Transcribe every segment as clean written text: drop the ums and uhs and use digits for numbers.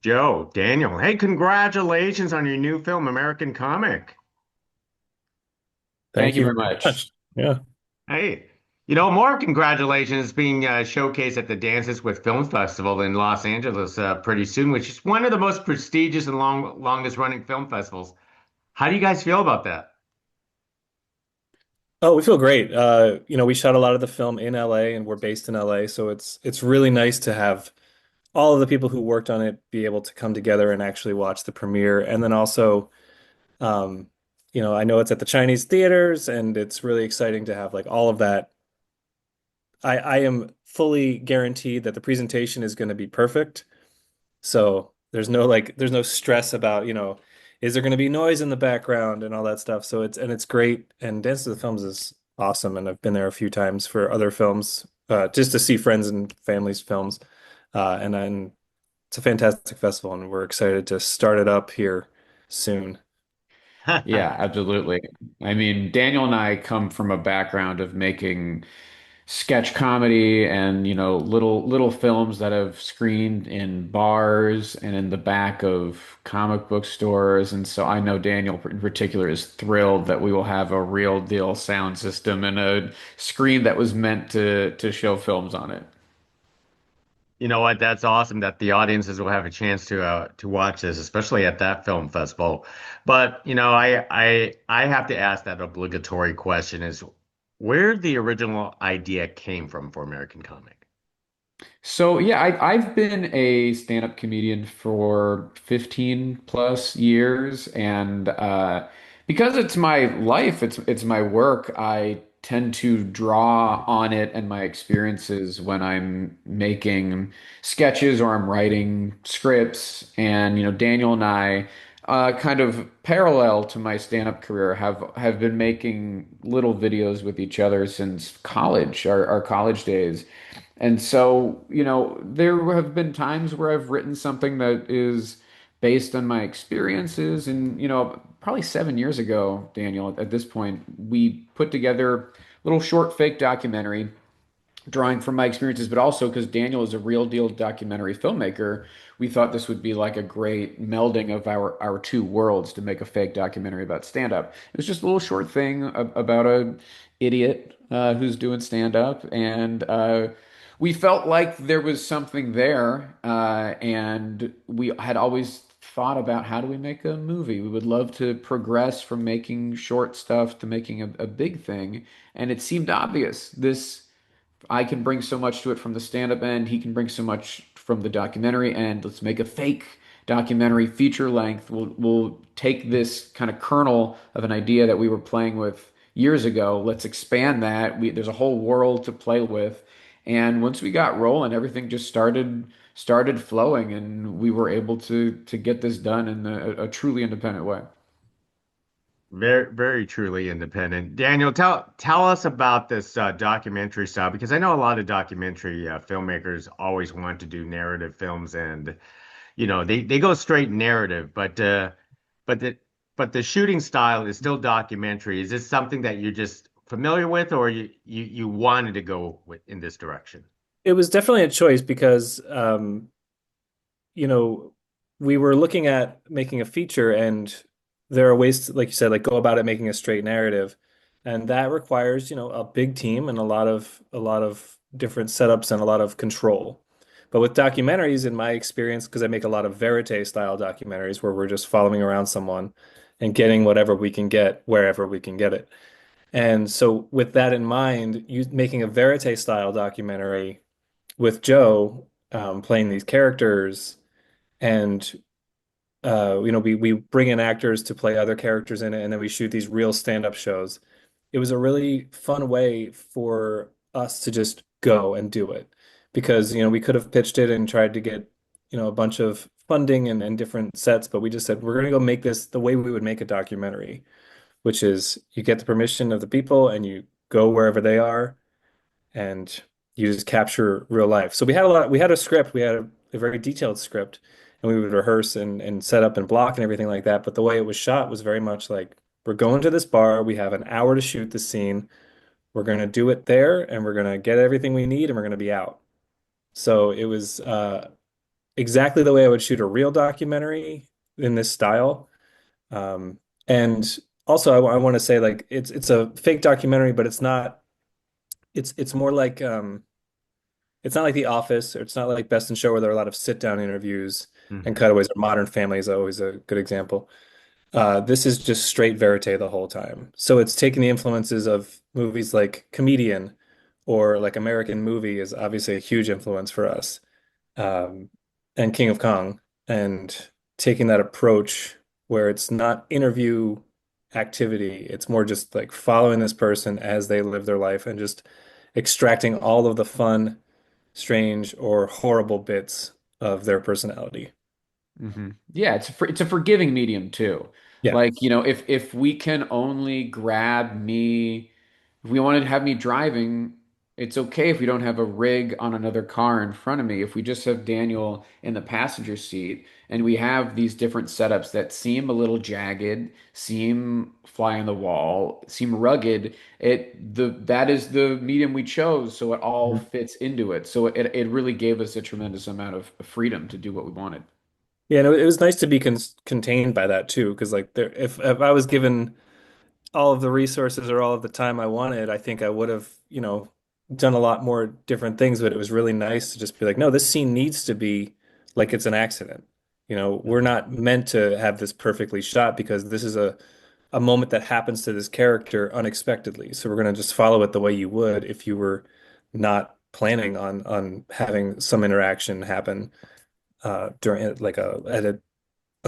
Joe, Daniel, hey, congratulations on your new film, American Comic. Thank Thank you you very very much. much. Yeah. Hey, more congratulations being showcased at the Dances with Film Festival in Los Angeles pretty soon, which is one of the most prestigious and longest running film festivals. How do you guys feel about that? Oh, we feel great. We shot a lot of the film in LA and we're based in LA, so it's really nice to have all of the people who worked on it be able to come together and actually watch the premiere. And then also, um, I know it's at the Chinese theaters and it's really exciting to have like all of that. I am fully guaranteed that the presentation is going to be perfect. So there's no stress about, is there going to be noise in the background and all that stuff. So it's great. And Dance to the Films is awesome. And I've been there a few times for other films, just to see friends and families' films. And then it's a fantastic festival, and we're excited to start it up here soon. Yeah, absolutely. I mean, Daniel and I come from a background of making sketch comedy and, little films that have screened in bars and in the back of comic book stores. And so I know Daniel in particular is thrilled that we will have a real deal sound system and a screen that was meant to show films on it. You know what? That's awesome that the audiences will have a chance to watch this, especially at that film festival. But I have to ask that obligatory question is where the original idea came from for American Comic. So yeah, I've been a stand-up comedian for 15 plus years, and because it's my life, it's my work. I tend to draw on it and my experiences when I'm making sketches or I'm writing scripts. And Daniel and I, kind of parallel to my stand-up career, have been making little videos with each other since college, our college days. And so, there have been times where I've written something that is based on my experiences. And, probably 7 years ago, Daniel, at this point, we put together a little short fake documentary drawing from my experiences, but also because Daniel is a real deal documentary filmmaker, we thought this would be like a great melding of our two worlds to make a fake documentary about stand up. It was just a little short thing about a idiot who's doing stand up, and we felt like there was something there, and we had always thought about how do we make a movie. We would love to progress from making short stuff to making a big thing, and it seemed obvious. This I can bring so much to it from the stand-up end. He can bring so much from the documentary end. Let's make a fake documentary feature length. We'll take this kind of kernel of an idea that we were playing with years ago. Let's expand that. There's a whole world to play with. And once we got rolling, everything just started flowing, and we were able to get this done in a truly independent way. Very, very truly independent. Daniel, tell us about this documentary style because I know a lot of documentary filmmakers always want to do narrative films, and they go straight narrative, but the but the shooting style is still documentary. Is this something that you're just familiar with, or you wanted to go in this direction? It was definitely a choice because, you know, we were looking at making a feature, and there are ways to, like you said, like go about it making a straight narrative. And that requires, a big team and a lot of different setups and a lot of control. But with documentaries, in my experience, because I make a lot of verite style documentaries where we're just following around someone and getting whatever we can get wherever we can get it. And so with that in mind, you making a verite style documentary with Joe playing these characters, and we bring in actors to play other characters in it, and then we shoot these real stand-up shows. It was a really fun way for us to just go and do it because we could have pitched it and tried to get a bunch of funding and different sets, but we just said we're going to go make this the way we would make a documentary, which is you get the permission of the people and you go wherever they are and you just capture real life. So we had a script, we had a very detailed script, and we would rehearse and set up and block and everything like that. But the way it was shot was very much like we're going to this bar, we have an hour to shoot the scene, we're going to do it there, and we're going to get everything we need, and we're going to be out. So it was exactly the way I would shoot a real documentary in this style. Um, and also, I want to say like it's a fake documentary, but it's not. It's more like it's not like The Office, or it's not like Best in Show where there are a lot of sit down interviews and Hmm. cutaways. Or Modern Family is always a good example. This is just straight verite the whole time. So it's taking the influences of movies like Comedian or like American Movie is obviously a huge influence for us, um, and King of Kong, and taking that approach where it's not interview activity, it's more just like following this person as they live their life and just extracting all of the fun, strange, or horrible bits of their personality. Yeah, it's a forgiving medium too. Yeah. Like, if we can only grab me, if we wanted to have me driving, it's okay if we don't have a rig on another car in front of me. If we just have Daniel in the passenger seat and we have these different setups that seem a little jagged, seem fly on the wall, seem rugged, that is the medium we chose, so it all Mhm. fits into it. So it really gave us a tremendous amount of freedom to do what we wanted. Yeah, and it was nice to be contained by that too, because like there, if I was given all of the resources or all of the time I wanted, I think I would have, done a lot more different things. But it was really nice to just be like, no, this scene needs to be like it's an accident. We're not meant to have this perfectly shot because this is a moment that happens to this character unexpectedly. So we're gonna just follow it the way you would if you were not planning on having some interaction happen during like at a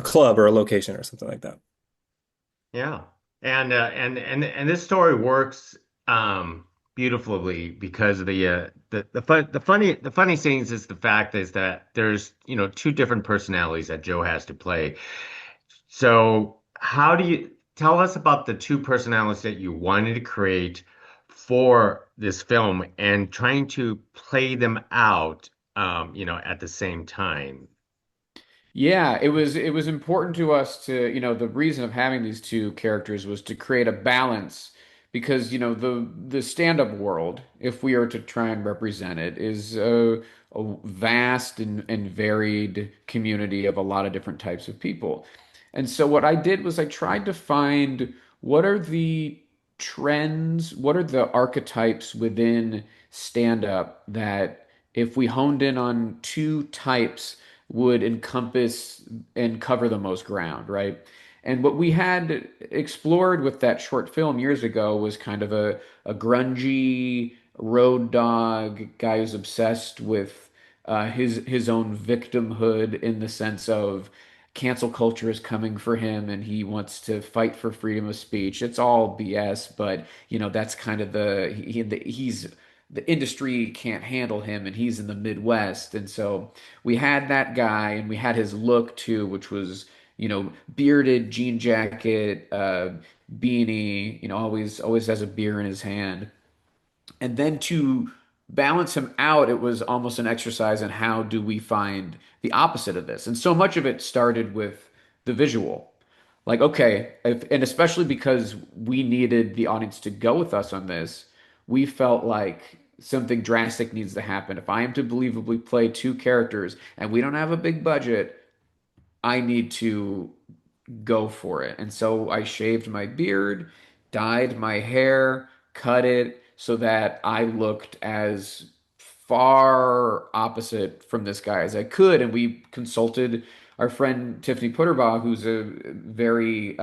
club or a location or something like that. Yeah. And this story works um beautifully because of the funny things is the fact is that there's, two different personalities that Joe has to play. So how do you tell us about the two personalities that you wanted to create for this film and trying to play them out at the same time? Yeah, it was important to us to, the reason of having these two characters was to create a balance because, the stand-up world, if we are to try and represent it, is a vast and varied community of a lot of different types of people. And so what I did was I tried to find what are the trends, what are the archetypes within stand-up that if we honed in on two types would encompass and cover the most ground, right? And what we had explored with that short film years ago was kind of a grungy road dog guy who's obsessed with his own victimhood in the sense of cancel culture is coming for him and he wants to fight for freedom of speech. It's all BS, but that's kind of he's the industry can't handle him and he's in the Midwest. And so we had that guy and we had his look too, which was, bearded jean jacket, beanie, always has a beer in his hand. And then to balance him out, it was almost an exercise in how do we find the opposite of this. And so much of it started with the visual. Like, okay, and especially because we needed the audience to go with us on this, we felt like something drastic needs to happen. If I am to believably play two characters and we don't have a big budget, I need to go for it. And so I shaved my beard, dyed my hair, cut it so that I looked as far opposite from this guy as I could. And we consulted our friend Tiffany Putterbaugh, who's a very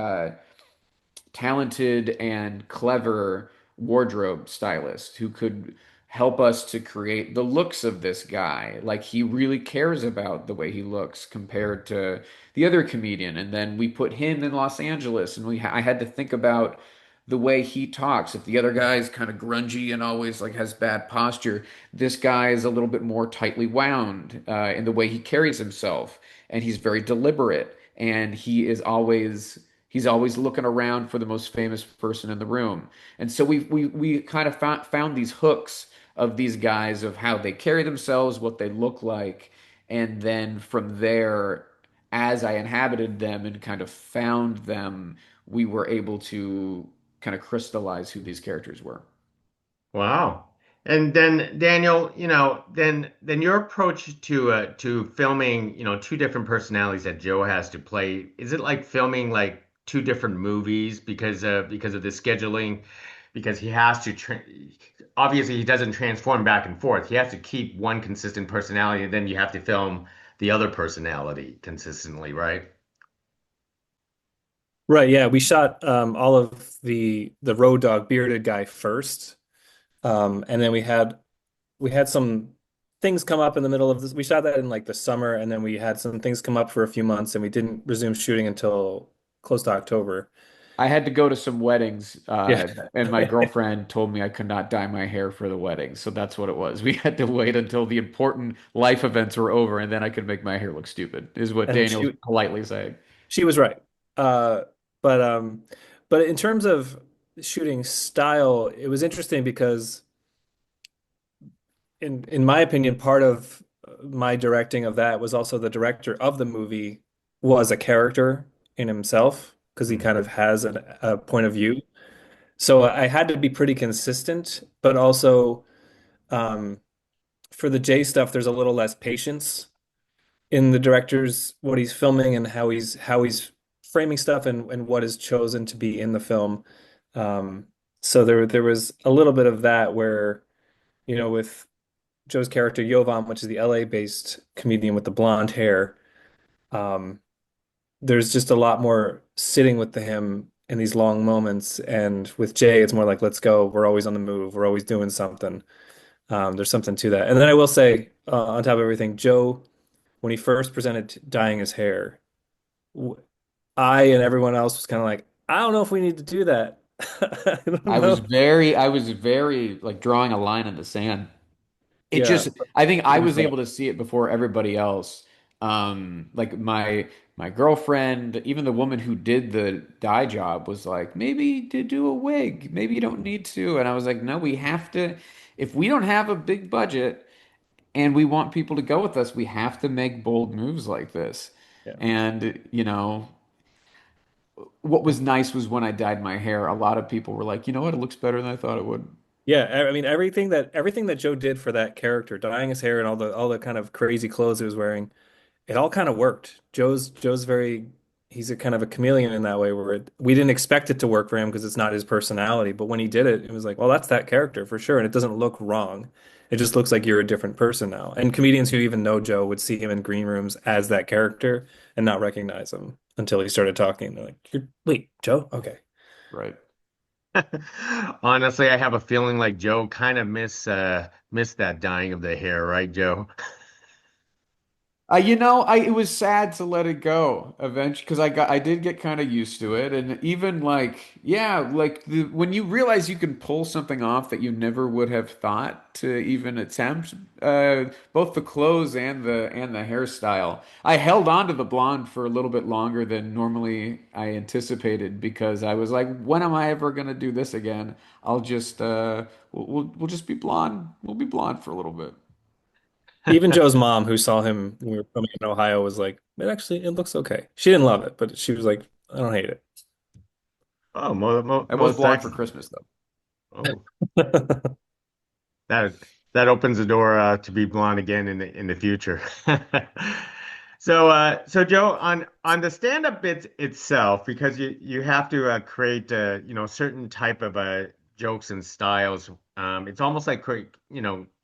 talented and clever wardrobe stylist who could help us to create the looks of this guy. Like he really cares about the way he looks compared to the other comedian. And then we put him in Los Angeles, and I had to think about the way he talks. If the other guy is kind of grungy and always like has bad posture, this guy is a little bit more tightly wound in the way he carries himself, and he's very deliberate, and he's always looking around for the most famous person in the room. And so we kind of found these hooks of these guys of how they carry themselves, what they look like, and then from there, as I inhabited them and kind of found them, we were able to kind of crystallize who these characters were. Wow. And then Daniel, then your approach to filming, two different personalities that Joe has to play, is it like filming like two different movies because of the scheduling? Because he has to tra obviously he doesn't transform back and forth. He has to keep one consistent personality, and then you have to film the other personality consistently, right? Right, yeah, we shot all of the road dog bearded guy first. And then we had some things come up in the middle of this. We shot that in like the summer, and then we had some things come up for a few months, and we didn't resume shooting until close to October. I had to go to some weddings, Yeah. and my girlfriend told me I could not dye my hair for the wedding. So that's what it was. We had to wait until the important life events were over, and then I could make my hair look stupid, is what And Daniel's politely saying. she was right. Uh, but but in terms of shooting style, it was interesting because in my opinion, part of my directing of that was also the director of the movie was a character in himself because he kind Mhm. of has a point of view. So I had to be pretty consistent, but also um, for the J stuff, there's a little less patience in the director's what he's filming and how he's framing stuff and what is chosen to be in the film. Um, so there was a little bit of that where, with Joe's character Yovam, which is the LA based comedian with the blonde hair, um, there's just a lot more sitting with him in these long moments. And with Jay, it's more like, let's go. We're always on the move. We're always doing something. There's something to that. And then I will say, on top of everything, Joe, when he first presented dyeing his hair, I and everyone else was kind of like, I don't know if we need to do that. I don't know. I was very like drawing a line in the sand. It Yeah, just, I think he I was was right. able to see it before everybody else. Like my girlfriend, even the woman who did the dye job was like, maybe to do a wig, maybe you don't need to. And I was like, no, we have to. If we don't have a big budget and we want people to go with us, we have to make bold moves like this. Yeah. And, what was nice was when I dyed my hair, a lot of people were like, you know what, it looks better than I thought it would. Yeah, I mean everything that Joe did for that character, dyeing his hair and all the kind of crazy clothes he was wearing, it all kind of worked. Joe's very he's a kind of a chameleon in that way where we didn't expect it to work for him because it's not his personality, but when he did it, it was like, well, that's that character for sure, and it doesn't look wrong. It just looks like you're a different person now. And comedians who even know Joe would see him in green rooms as that character and not recognize him until he started talking. They're like, Wait, Joe? Okay. Right. Honestly, I have a feeling like Joe kind of missed that dyeing of the hair, right, Joe? It was sad to let it go eventually because I did get kind of used to it, and even like, yeah, like when you realize you can pull something off that you never would have thought to even attempt, both the clothes and the hairstyle. I held on to the blonde for a little bit longer than normally I anticipated because I was like, when am I ever gonna do this again? I'll just we'll just be blonde. We'll be blonde for a little bit. Even Joe's mom, who saw him when we were filming in Ohio, was like, it looks okay. She didn't love it, but she was like, I don't hate Oh, I was most blonde for excellent. Christmas though. Oh, it. that that opens the door to be blonde again in the future. So Joe, on the stand-up bit itself, because you have to create certain type of jokes and styles. It's almost like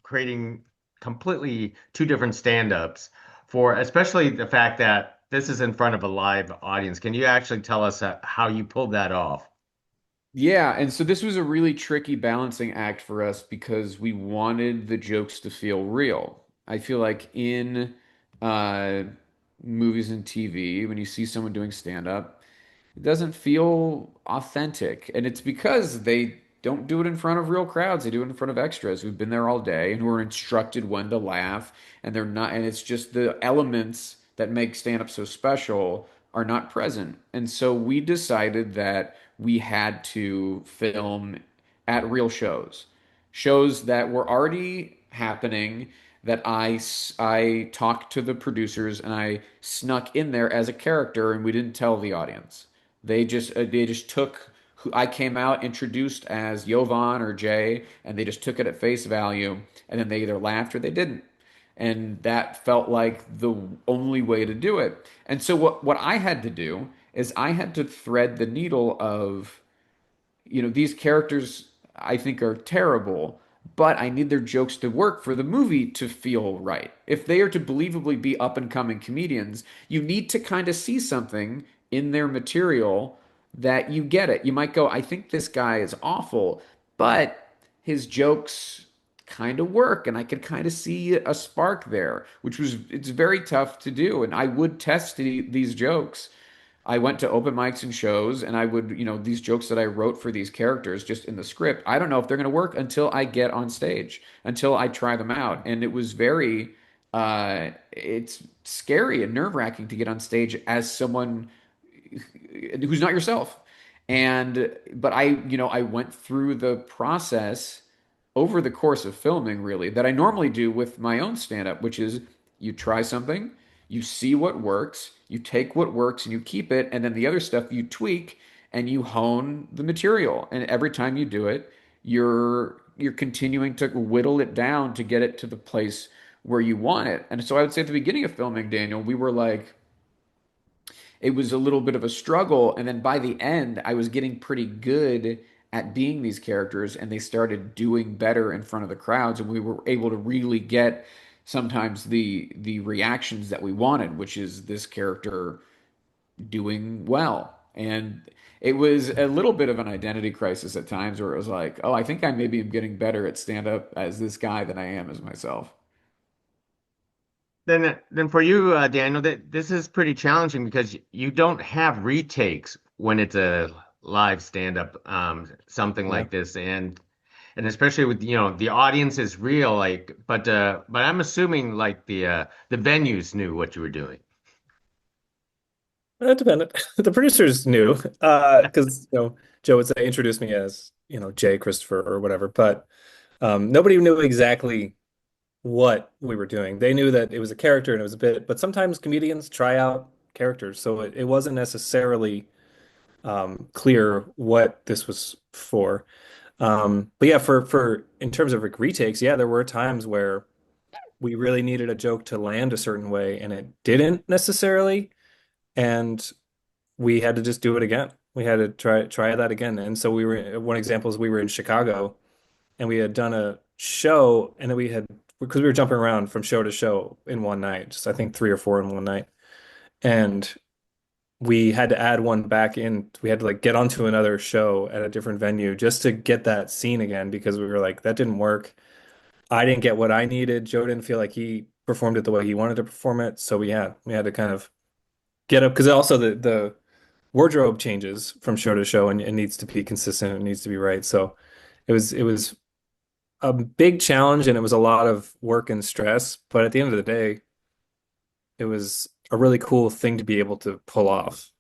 creating completely two different stand-ups for, especially the fact that this is in front of a live audience. Can you actually tell us how you pulled that off? Yeah, and so this was a really tricky balancing act for us because we wanted the jokes to feel real. I feel like in uh, movies and TV, when you see someone doing stand-up, it doesn't feel authentic. And it's because they don't do it in front of real crowds. They do it in front of extras who've been there all day and who are instructed when to laugh. And they're not, and it's just the elements that make stand up so special are not present. And so we decided that we had to film at real shows, shows that were already happening that I talked to the producers and I snuck in there as a character and we didn't tell the audience. They just took who I came out introduced as Jovan or Jay, and they just took it at face value, and then they either laughed or they didn't. And that felt like the only way to do it. And so what I had to do is I had to thread the needle of, these characters I think are terrible, but I need their jokes to work for the movie to feel right. If they are to believably be up and coming comedians, you need to kind of see something in their material that you get it. You might go, I think this guy is awful, but his jokes kind of work and I could kind of see a spark there, which was it's very tough to do. And I would test these jokes. I went to open mics and shows, and I would, these jokes that I wrote for these characters just in the script, I don't know if they're going to work until I get on stage, until I try them out. And it was it's scary and nerve-wracking to get on stage as someone who's not yourself. But I went through the process over the course of filming, really, that I normally do with my own stand-up, which is you try something, you see what works, you take what works and you keep it, and then the other stuff you tweak and you hone the material. And every time you do it, you're continuing to whittle it down to get it to the place where you want it. And so I would say at the beginning of filming, Daniel, we were like, it was a little bit of a struggle. And then by the end, I was getting pretty good at being these characters, and they started doing better in front of the crowds, and we were able to really get sometimes the reactions that we wanted, which is this character doing well. And it was a little bit of an identity crisis at times where it was like, oh, I think I maybe am getting better at stand up as this guy than I am as myself. Then for you, Daniel, that this is pretty challenging because you don't have retakes when it's a live stand-up, something Yeah. like this, and especially with the audience is real, like, but I'm assuming like the venues knew what you were doing. It depended. The producers knew, because Joe would say introduce me as Jay Christopher or whatever, but nobody knew exactly what we were doing. They knew that it was a character and it was a bit, but sometimes comedians try out characters, so it wasn't necessarily clear what this was for. But yeah, for in terms of like retakes, yeah, there were times where we really needed a joke to land a certain way and it didn't necessarily, and we had to just do it again. We had to try that again. And so one example is we were in Chicago and we had done a show, and then because we were jumping around from show to show in one night, just I think three or four in one night. And we had to add one back in. We had to like get onto another show at a different venue just to get that scene again because we were like, that didn't work. I didn't get what I needed. Joe didn't feel like he performed it the way he wanted to perform it. So we had to kind of get up because also the wardrobe changes from show to show and it needs to be consistent. It needs to be right. So it was a big challenge and it was a lot of work and stress. But at the end of the day, it was a really cool thing to be able to pull off.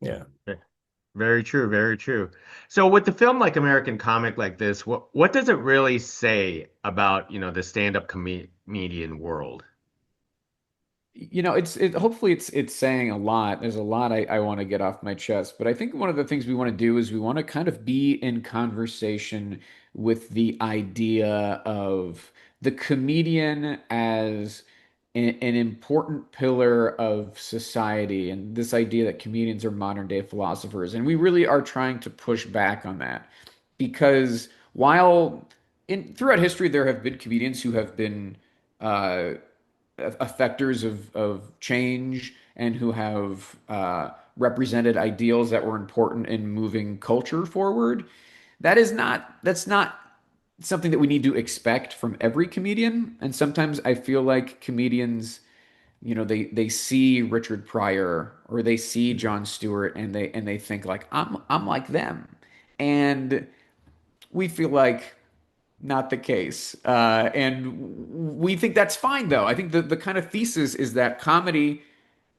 Yeah. Very true, very true. So with the film like American Comic like this, what does it really say about, the stand-up comedian world? Hopefully it's saying a lot. There's a lot I want to get off my chest, but I think one of the things we want to do is we want to kind of be in conversation with the idea of the comedian as an important pillar of society, and this idea that comedians are modern day philosophers. And we really are trying to push back on that because while in throughout history there have been comedians who have been uh, effectors of change and who have represented ideals that were important in moving culture forward. That's not something that we need to expect from every comedian. And sometimes I feel like comedians, they see Richard Pryor or they see Jon Stewart and they think like I'm like them. And we feel like not the case. And we think that's fine, though. I think the kind of thesis is that comedy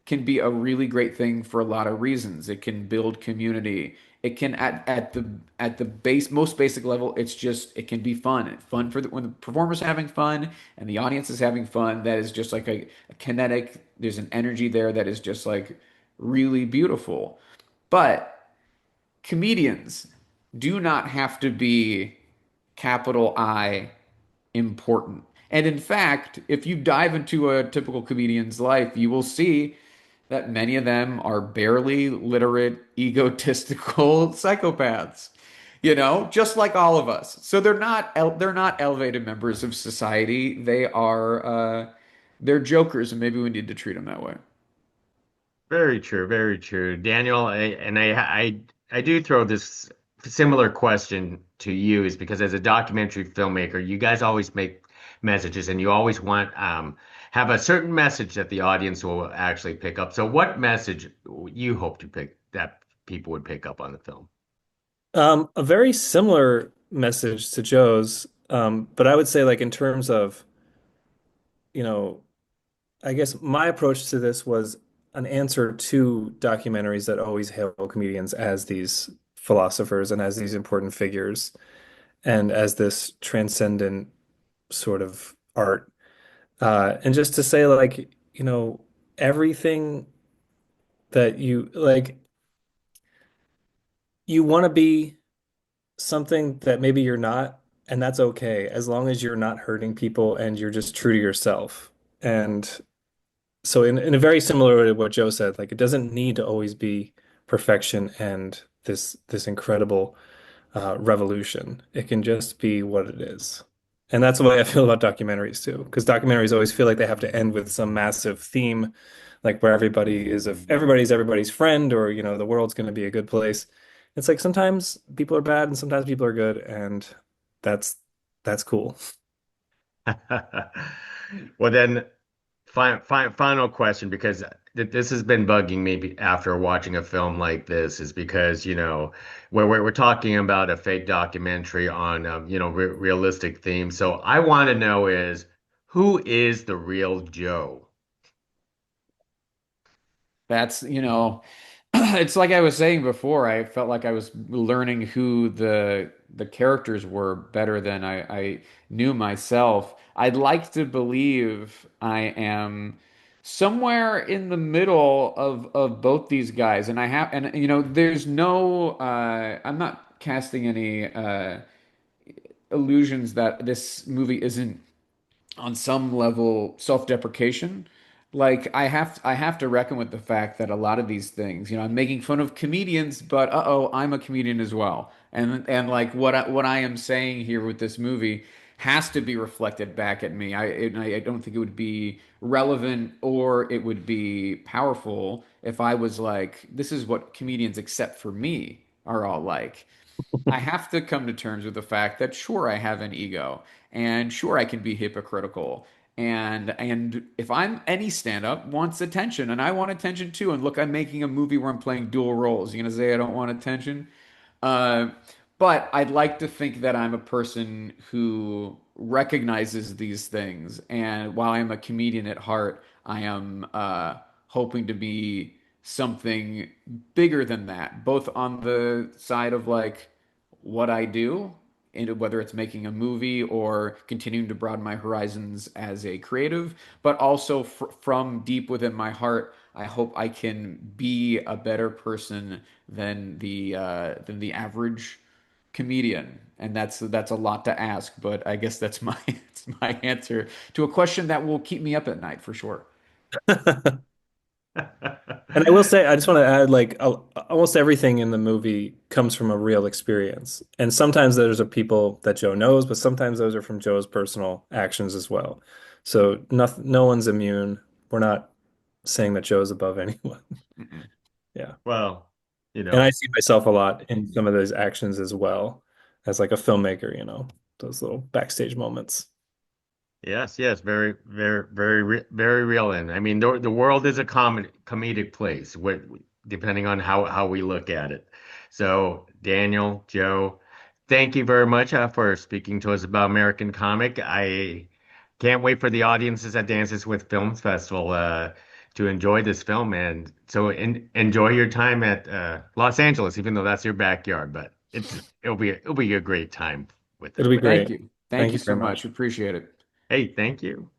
can be a really great thing for a lot of reasons. It can build community. It can at the base most basic level, it can be fun. Fun when the performer's having fun and the audience is having fun. That is just like a kinetic. There's an energy there that is just like really beautiful. But comedians do not have to be capital I important. And in fact, if you dive into a typical comedian's life, you will see that many of them are barely literate, egotistical psychopaths. Just like all of us. So they're not elevated members of society. They're jokers, and maybe we need to treat them that way. Very true, very true. Daniel, I do throw this similar question to you is because as a documentary filmmaker, you guys always make messages and you always want have a certain message that the audience will actually pick up. So what message you hope to pick that people would pick up on the film? A very similar message to Joe's, but I would say like in terms of, you know, I guess my approach to this was an answer to documentaries that always hail comedians as these philosophers and as these important figures and as this transcendent sort of art. And just to say like, everything that you like, you want to be something that maybe you're not, and that's okay, as long as you're not hurting people and you're just true to yourself. And so in a very similar way to what Joe said, like it doesn't need to always be perfection and this incredible revolution. It can just be what it is. And that's the way I feel about documentaries too, because documentaries always feel like they have to end with some massive theme, like where everybody's everybody's friend, or the world's going to be a good place. It's like sometimes people are bad and sometimes people are good, and that's that's cool. Well, then, final question, because this has been bugging me after watching a film like this, is because, where we're talking about a fake documentary on, realistic themes. So I want to know is who is the real Joe? It's like I was saying before, I felt like I was learning who the characters were better than I knew myself. I'd like to believe I am somewhere in the middle of both these guys, and there's no I'm not casting any illusions that this movie isn't on some level self-deprecation. Like I have to reckon with the fact that a lot of these things, I'm making fun of comedians, but uh-oh, I'm a comedian as well. And like what I am saying here with this movie has to be reflected back at me. I don't think it would be relevant or it would be powerful if I was like, this is what comedians except for me are all like. I have to come to terms with the fact that sure I have an ego and sure I can be hypocritical and if I'm any stand-up wants attention and I want attention too, and look, I'm making a movie where I'm playing dual roles. You gonna say I don't want attention? Uh, but I'd like to think that I'm a person who recognizes these things, and while I'm a comedian at heart, I am hoping to be something bigger than that, both on the side of like what I do, and whether it's making a movie or continuing to broaden my horizons as a creative, but also from deep within my heart, I hope I can be a better person than the average comedian. And that's a lot to ask, but I guess that's my it's my answer to a question that will keep me up at night for sure. And I will say, I just want to add, like, almost everything in the movie comes from a real experience. And sometimes those are people that Joe knows, but sometimes those are from Joe's personal actions as well. So no one's immune. We're not saying that Joe's above anyone. Mm-mm. Yeah. Well, you And I know. see myself a lot in some of those actions as well as like a filmmaker, those little backstage moments. Yes, yes, very, very, very real. And I mean, the world is a comedic place, depending on how we look at it. So, Daniel, Joe, thank you very much for speaking to us about American Comic. I can't wait for the audiences at Dances with Films Festival to enjoy this film, and so enjoy your time at Los Angeles, even though that's your backyard. But it'll be a great time with It'll it. be With Thank great. you. Thank Thank you you so very much. much. Appreciate it. hey, thank you.